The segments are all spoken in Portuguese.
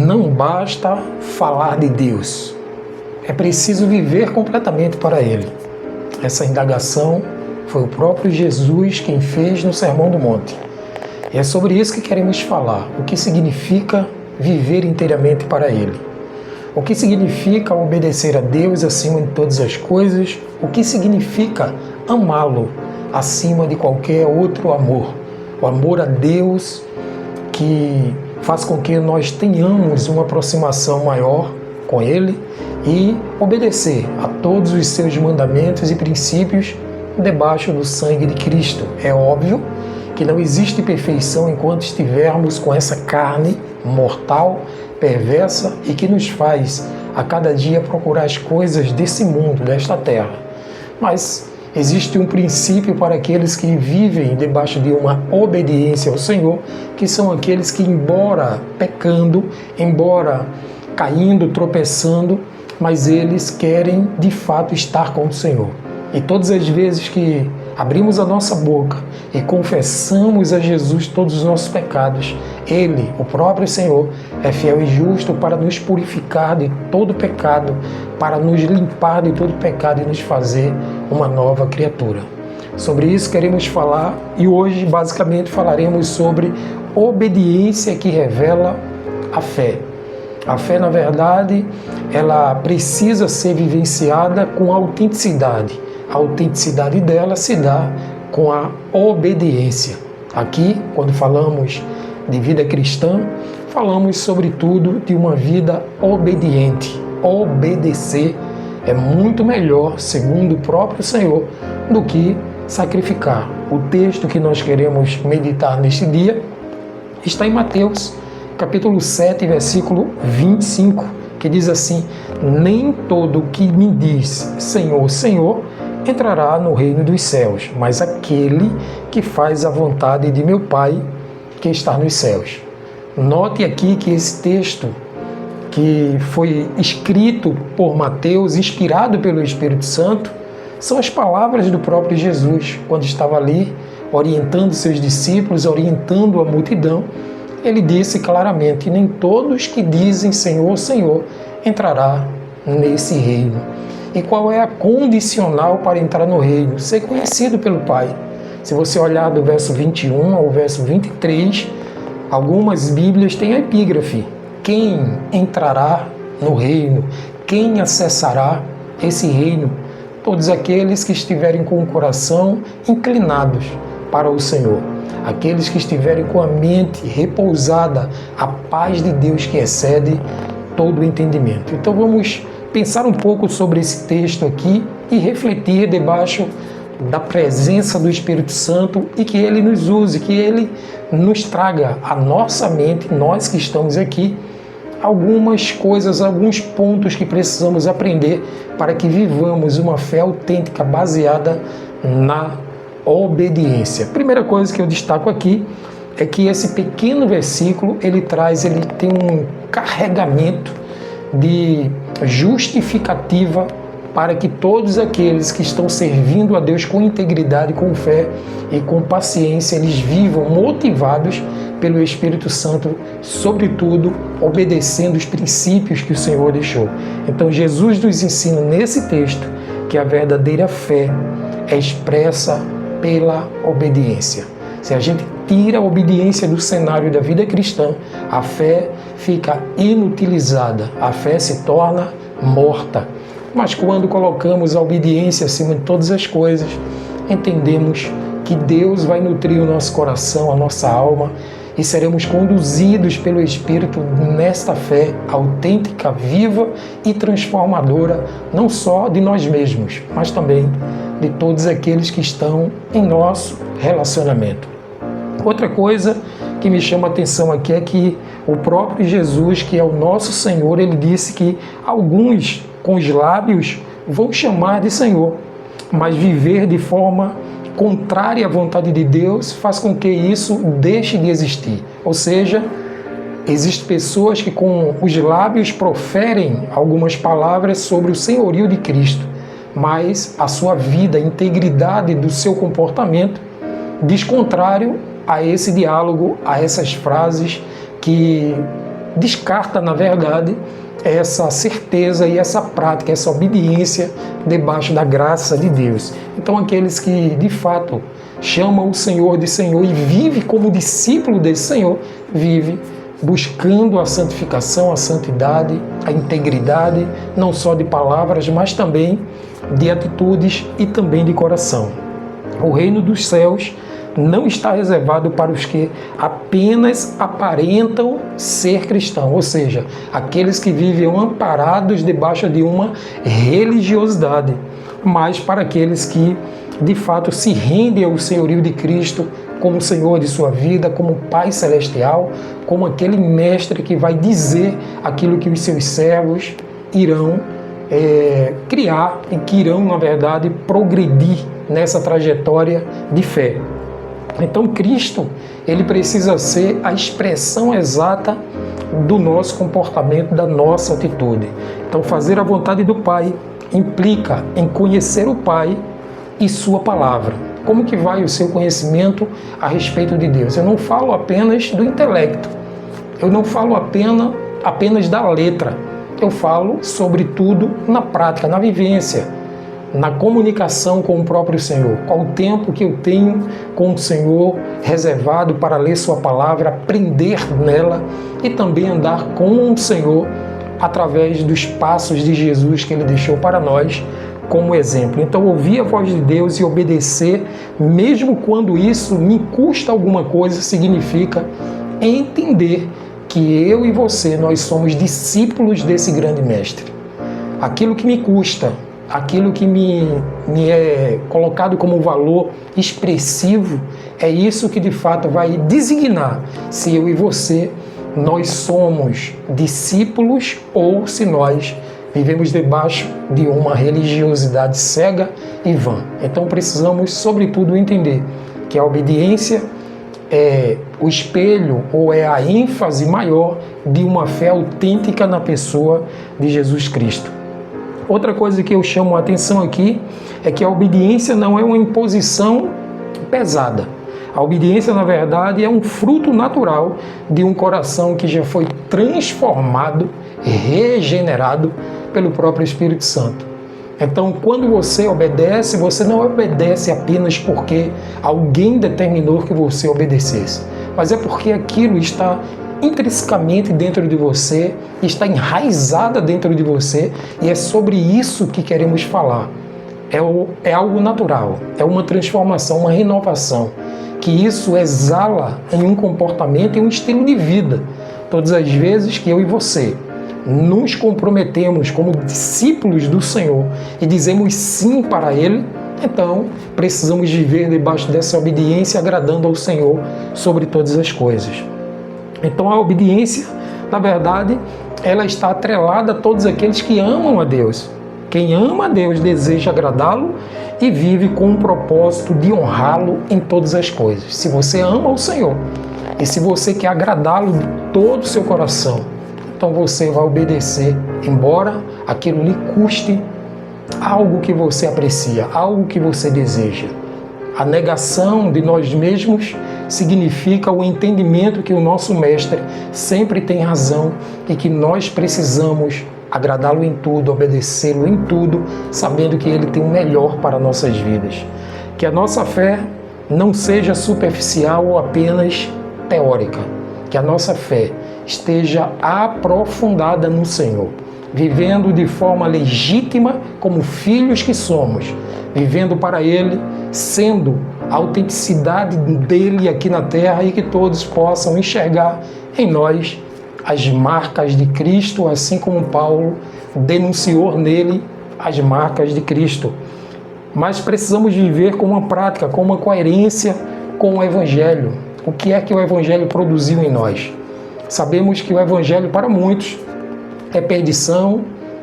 Não basta falar de Deus, é preciso viver completamente para Ele. Essa indagação foi o próprio Jesus quem fez no Sermão do Monte. E é sobre isso que queremos falar, o que significa viver inteiramente para Ele. O que significa obedecer a Deus acima de todas as coisas, o que significa amá-lo acima de qualquer outro amor. O amor a Deus que faz com que nós tenhamos uma aproximação maior com Ele e obedecer a todos os seus mandamentos e princípios debaixo do sangue de Cristo. É óbvio que não existe perfeição enquanto estivermos com essa carne mortal, perversa e que nos faz a cada dia procurar as coisas desse mundo, desta terra. Mas existe um princípio para aqueles que vivem debaixo de uma obediência ao Senhor, que são aqueles que, embora pecando, embora caindo, tropeçando, mas eles querem de fato estar com o Senhor. E todas as vezes que abrimos a nossa boca e confessamos a Jesus todos os nossos pecados, Ele, o próprio Senhor, é fiel e justo para nos purificar de todo pecado, para nos limpar de todo pecado e nos fazer uma nova criatura. Sobre isso queremos falar e hoje basicamente falaremos sobre obediência que revela a fé. A fé, na verdade, ela precisa ser vivenciada com autenticidade. A autenticidade dela se dá com a obediência. Aqui, quando falamos de vida cristã, falamos sobretudo de uma vida obediente. Obedecer é muito melhor, segundo o próprio Senhor, do que sacrificar. O texto que nós queremos meditar neste dia está em Mateus, capítulo 7, versículo 25, que diz assim: nem todo que me diz Senhor, Senhor, entrará no reino dos céus, mas aquele que faz a vontade de meu Pai que está nos céus. Note aqui que esse texto, que foi escrito por Mateus, inspirado pelo Espírito Santo, são as palavras do próprio Jesus, quando estava ali orientando seus discípulos, orientando a multidão. Ele disse claramente: nem todos que dizem Senhor, Senhor, entrará nesse reino. E qual é a condicional para entrar no reino? Ser conhecido pelo Pai. Se você olhar do verso 21 ao verso 23, algumas Bíblias têm a epígrafe: quem entrará no reino? Quem acessará esse reino? Todos aqueles que estiverem com o coração inclinados para o Senhor. Aqueles que estiverem com a mente repousada, a paz de Deus que excede todo o entendimento. Então vamos pensar um pouco sobre esse texto aqui e refletir debaixo da presença do Espírito Santo e que Ele nos use, que Ele nos traga à nossa mente, nós que estamos aqui, algumas coisas, alguns pontos que precisamos aprender para que vivamos uma fé autêntica baseada na obediência. Primeira coisa que eu destaco aqui é que esse pequeno versículo ele tem um carregamento de justificativa para que todos aqueles que estão servindo a Deus com integridade, com fé e com paciência, eles vivam motivados pelo Espírito Santo, sobretudo obedecendo os princípios que o Senhor deixou. Então Jesus nos ensina nesse texto que a verdadeira fé é expressa pela obediência. Se a gente tira a obediência do cenário da vida cristã, a fé fica inutilizada, a fé se torna morta. Mas quando colocamos a obediência acima de todas as coisas, entendemos que Deus vai nutrir o nosso coração, a nossa alma, e seremos conduzidos pelo Espírito nesta fé autêntica, viva e transformadora, não só de nós mesmos, mas também de todos aqueles que estão em nosso relacionamento. Outra coisa que me chama a atenção aqui é que o próprio Jesus, que é o nosso Senhor, ele disse que alguns com os lábios vão chamar de Senhor, mas viver de forma contrária à vontade de Deus faz com que isso deixe de existir. Ou seja, existem pessoas que com os lábios proferem algumas palavras sobre o senhorio de Cristo, mas a sua vida, a integridade do seu comportamento diz contrário a esse diálogo, a essas frases que descarta, na verdade, essa certeza e essa prática, essa obediência debaixo da graça de Deus. Então, aqueles que de fato chamam o Senhor de Senhor e vive como discípulo desse Senhor, vive buscando a santificação, a santidade, a integridade, não só de palavras, mas também de atitudes e também de coração. O reino dos céus não está reservado para os que apenas aparentam ser cristãos, ou seja, aqueles que vivem amparados debaixo de uma religiosidade, mas para aqueles que de fato se rendem ao senhorio de Cristo como Senhor de sua vida, como Pai Celestial, como aquele mestre que vai dizer aquilo que os seus servos irão criar e que irão, na verdade, progredir nessa trajetória de fé. Então, Cristo, ele precisa ser a expressão exata do nosso comportamento, da nossa atitude. Então, fazer a vontade do Pai implica em conhecer o Pai e sua palavra. Como que vai o seu conhecimento a respeito de Deus? Eu não falo apenas do intelecto, eu não falo apenas da letra, eu falo sobretudo na prática, na vivência, na comunicação com o próprio Senhor. Qual o tempo que eu tenho com o Senhor reservado para ler sua palavra, aprender nela e também andar com o Senhor através dos passos de Jesus que ele deixou para nós como exemplo. Então, ouvir a voz de Deus e obedecer, mesmo quando isso me custa alguma coisa, significa entender que eu e você, nós somos discípulos desse grande mestre. Aquilo que me custa, aquilo que me é colocado como valor expressivo, é isso que de fato vai designar se eu e você, nós somos discípulos ou se nós vivemos debaixo de uma religiosidade cega e vã. Então precisamos, sobretudo, entender que a obediência é o espelho ou é a ênfase maior de uma fé autêntica na pessoa de Jesus Cristo. Outra coisa que eu chamo a atenção aqui é que a obediência não é uma imposição pesada. A obediência, na verdade, é um fruto natural de um coração que já foi transformado, regenerado pelo próprio Espírito Santo. Então, quando você obedece, você não obedece apenas porque alguém determinou que você obedecesse, mas é porque aquilo está intrinsecamente dentro de você, está enraizada dentro de você, e é sobre isso que queremos falar. É algo natural, é uma transformação, uma renovação, que isso exala em um comportamento e um estilo de vida. Todas as vezes que eu e você nos comprometemos como discípulos do Senhor e dizemos sim para Ele, então precisamos viver debaixo dessa obediência, agradando ao Senhor sobre todas as coisas. Então a obediência, na verdade, ela está atrelada a todos aqueles que amam a Deus. Quem ama a Deus deseja agradá-lo e vive com o propósito de honrá-lo em todas as coisas. Se você ama o Senhor e se você quer agradá-lo de todo o seu coração, então você vai obedecer, embora aquilo lhe custe algo que você aprecia, algo que você deseja. A negação de nós mesmos significa o entendimento que o nosso Mestre sempre tem razão e que nós precisamos agradá-lo em tudo, obedecê-lo em tudo, sabendo que Ele tem o melhor para nossas vidas. Que a nossa fé não seja superficial ou apenas teórica. Que a nossa fé esteja aprofundada no Senhor, vivendo de forma legítima como filhos que somos, vivendo para Ele, sendo a autenticidade dEle aqui na terra e que todos possam enxergar em nós as marcas de Cristo, assim como Paulo denunciou nele as marcas de Cristo. Mas precisamos viver com uma prática, com uma coerência com o Evangelho. O que é que o Evangelho produziu em nós? Sabemos que o Evangelho para muitos é perdição,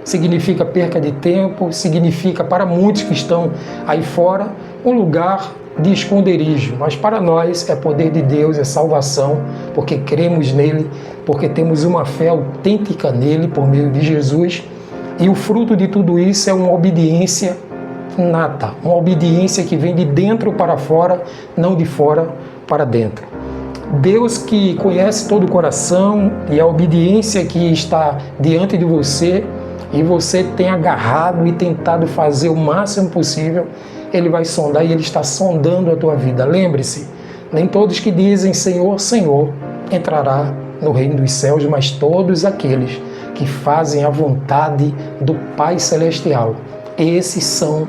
significa perca de tempo, significa para muitos que estão aí fora um lugar de esconderijo, mas para nós é poder de Deus, é salvação, porque cremos nele, porque temos uma fé autêntica nele por meio de Jesus, e o fruto de tudo isso é uma obediência nata, uma obediência que vem de dentro para fora, não de fora para dentro. Deus que conhece todo o coração e a obediência que está diante de você, e você tem agarrado e tentado fazer o máximo possível, Ele vai sondar e Ele está sondando a tua vida. Lembre-se, nem todos que dizem Senhor, Senhor, entrará no reino dos céus, mas todos aqueles que fazem a vontade do Pai Celestial. Esses são,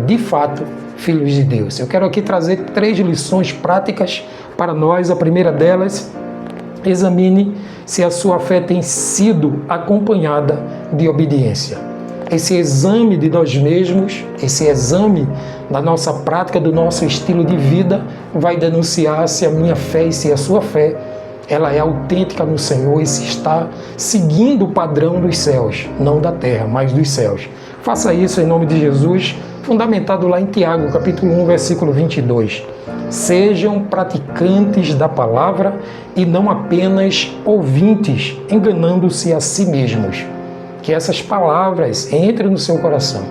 de fato, filhos de Deus. Eu quero aqui trazer 3 lições práticas para nós. A primeira delas, examine se a sua fé tem sido acompanhada de obediência. Esse exame de nós mesmos, esse exame da nossa prática, do nosso estilo de vida, vai denunciar se a minha fé e se a sua fé ela é autêntica no Senhor e se está seguindo o padrão dos céus, não da terra, mas dos céus. Faça isso em nome de Jesus, fundamentado lá em Tiago, capítulo 1, versículo 22. Sejam praticantes da palavra e não apenas ouvintes, enganando-se a si mesmos. Que essas palavras entrem no seu coração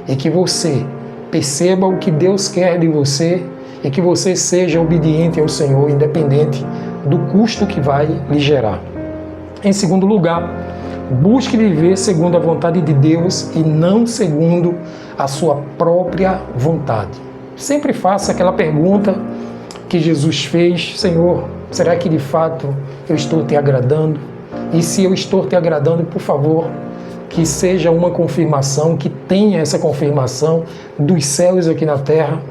e que você perceba o que Deus quer de você e que você seja obediente ao Senhor, independente do custo que vai lhe gerar. Em segundo lugar, busque viver segundo a vontade de Deus e não segundo a sua própria vontade. Sempre faça aquela pergunta que Jesus fez: Senhor, será que de fato eu estou te agradando? E se eu estou te agradando, por favor, que seja uma confirmação, que tenha essa confirmação dos céus aqui na terra.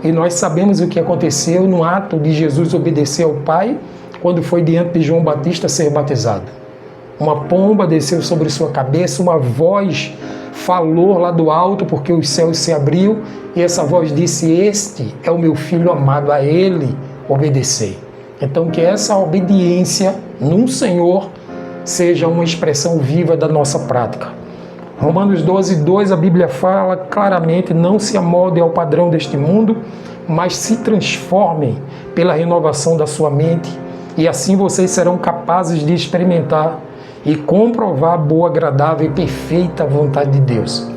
E nós sabemos o que aconteceu no ato de Jesus obedecer ao Pai, quando foi diante de João Batista ser batizado. Uma pomba desceu sobre sua cabeça, uma voz falou lá do alto, porque os céus se abriu, e essa voz disse: este é o meu filho amado, a ele obedecei. Então que essa obediência no Senhor seja uma expressão viva da nossa prática. Romanos 12:2, a Bíblia fala claramente: não se amoldem ao padrão deste mundo, mas se transformem pela renovação da sua mente, e assim vocês serão capazes de experimentar e comprovar a boa, agradável e perfeita vontade de Deus.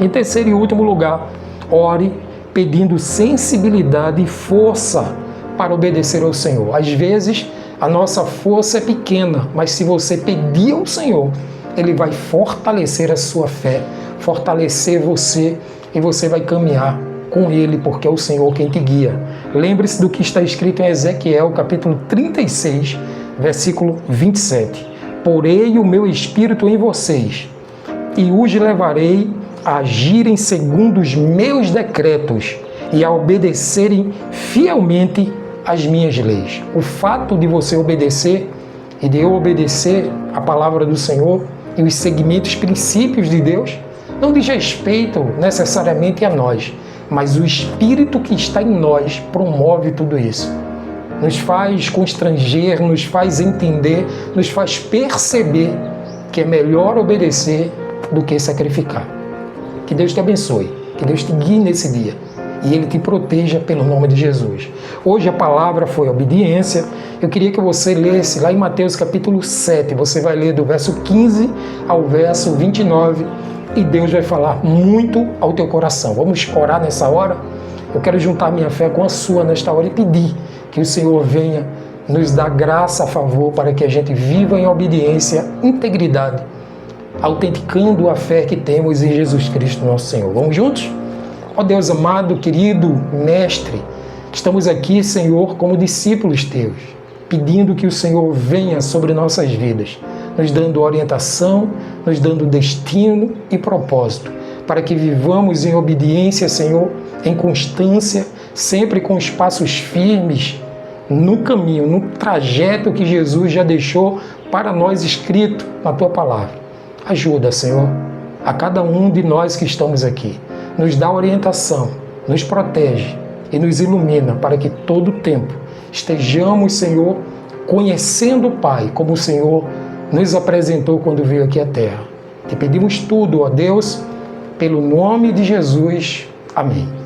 Em terceiro e último lugar, ore pedindo sensibilidade e força para obedecer ao Senhor. Às vezes, a nossa força é pequena, mas se você pedir ao Senhor, Ele vai fortalecer a sua fé, fortalecer você, e você vai caminhar com Ele, porque é o Senhor quem te guia. Lembre-se do que está escrito em Ezequiel, capítulo 36, versículo 27. Porei o meu espírito em vocês, e os levarei a agirem segundo os meus decretos e a obedecerem fielmente as minhas leis. O fato de você obedecer e de eu obedecer a palavra do Senhor e os segmentos, princípios de Deus, não diz respeito necessariamente a nós, mas o Espírito que está em nós promove tudo isso. Nos faz constranger, nos faz entender, nos faz perceber que é melhor obedecer do que sacrificar. Que Deus te abençoe, que Deus te guie nesse dia e Ele te proteja pelo nome de Jesus. Hoje a palavra foi obediência. Eu queria que você lesse lá em Mateus capítulo 7, você vai ler do verso 15 ao verso 29 e Deus vai falar muito ao teu coração. Vamos orar nessa hora? Eu quero juntar minha fé com a sua nesta hora e pedir que o Senhor venha nos dar graça a favor para que a gente viva em obediência, integridade, autenticando a fé que temos em Jesus Cristo, nosso Senhor. Vamos juntos? Ó Deus amado, querido Mestre, estamos aqui, Senhor, como discípulos Teus, pedindo que o Senhor venha sobre nossas vidas, nos dando orientação, nos dando destino e propósito, para que vivamos em obediência, Senhor, em constância, sempre com os passos firmes no caminho, no trajeto que Jesus já deixou para nós escrito na Tua Palavra. Ajuda, Senhor, a cada um de nós que estamos aqui. Nos dá orientação, nos protege e nos ilumina para que todo o tempo estejamos, Senhor, conhecendo o Pai como o Senhor nos apresentou quando veio aqui à Terra. Te pedimos tudo, ó Deus, pelo nome de Jesus. Amém.